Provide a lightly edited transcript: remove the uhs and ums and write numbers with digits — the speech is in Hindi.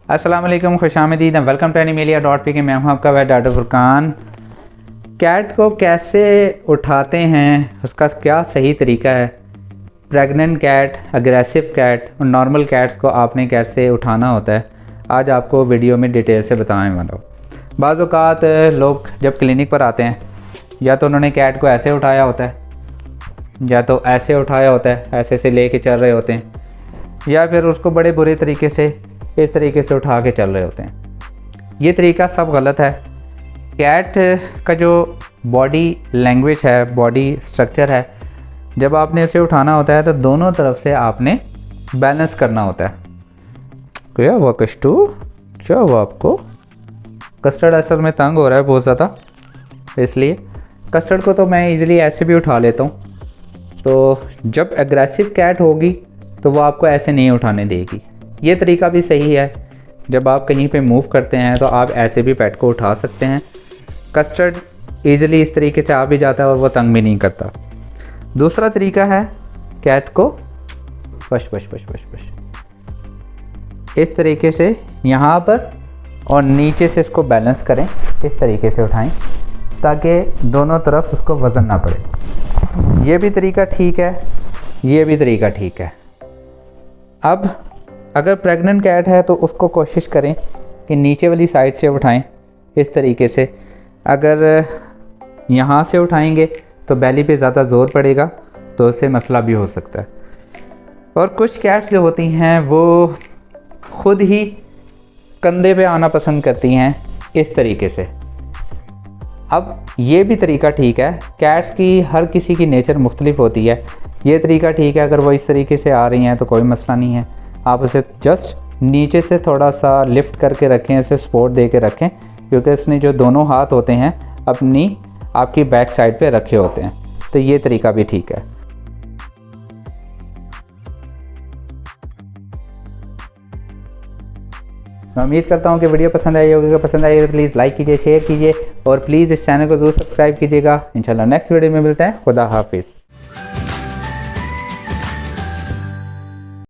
अस्सलाम वालेकुम, खुशामदीद, वेलकम टू एनिमेलिया.pk। मैं हूं आपका वैद डॉक्टर फुरकान। कैट को कैसे उठाते हैं, उसका क्या सही तरीका है, प्रेग्नेंट कैट, अग्रेसिव कैट और नॉर्मल कैट्स को आपने कैसे उठाना होता है, आज आपको वीडियो में डिटेल से बताने वाला हूँ। बाज़ औक़ात लोग जब क्लिनिक पर आते हैं, या तो उन्होंने कैट को ऐसे उठाया होता है, या तो ऐसे उठाया होता है, ऐसे से ले कर चल रहे होते हैं, या फिर उसको बड़े बुरे तरीके से इस तरीके से उठा के चल रहे होते हैं। ये तरीका सब गलत है। कैट का जो बॉडी लैंग्वेज है, बॉडी स्ट्रक्चर है, जब आपने इसे उठाना होता है तो दोनों तरफ से आपने बैलेंस करना होता है। क्या हुआ कस्टू, क्या हुआ आपको? कस्टर्ड असल में तंग हो रहा है बहुत ज़्यादा, इसलिए कस्टर्ड को तो मैं इजीली ऐसे भी उठा लेता हूँ। तो जब एग्रेसिव कैट होगी तो वो आपको ऐसे नहीं उठाने देगी। ये तरीका भी सही है, जब आप कहीं पे मूव करते हैं तो आप ऐसे भी पेट को उठा सकते हैं। कस्टर्ड इजीली इस तरीके से आ भी जाता है और वो तंग भी नहीं करता। दूसरा तरीका है कैट को पश पश पश पश पश इस तरीके से यहाँ पर और नीचे से इसको बैलेंस करें, इस तरीके से उठाएं ताकि दोनों तरफ उसको वज़न ना पड़े। ये भी तरीका ठीक है, ये भी तरीका ठीक है। अब अगर प्रेग्नेंट कैट है तो उसको कोशिश करें कि नीचे वाली साइड से उठाएं इस तरीके से। अगर यहाँ से उठाएंगे तो बैली पे ज़्यादा ज़ोर पड़ेगा, तो उससे मसला भी हो सकता है। और कुछ कैट्स जो होती हैं वो ख़ुद ही कंधे पे आना पसंद करती हैं इस तरीके से। अब ये भी तरीका ठीक है। कैट्स की हर किसी की नेचर मुख्तलिफ होती है। ये तरीका ठीक है, अगर वो इस तरीके से आ रही हैं तो कोई मसला नहीं है। आप उसे जस्ट नीचे से थोड़ा सा लिफ्ट करके रखें, इसे सपोर्ट दे के रखें, क्योंकि इसने जो दोनों हाथ होते हैं अपनी आपकी बैक साइड पे रखे होते हैं। तो ये तरीका भी ठीक है। मैं उम्मीद करता हूँ कि वीडियो पसंद आई होगी। अगर पसंद आई तो प्लीज़ लाइक कीजिए, शेयर कीजिए और प्लीज़ इस चैनल को ज़रूर सब्सक्राइब कीजिएगा। इंशाल्लाह नेक्स्ट वीडियो में मिलते हैं। खुदा हाफिज़।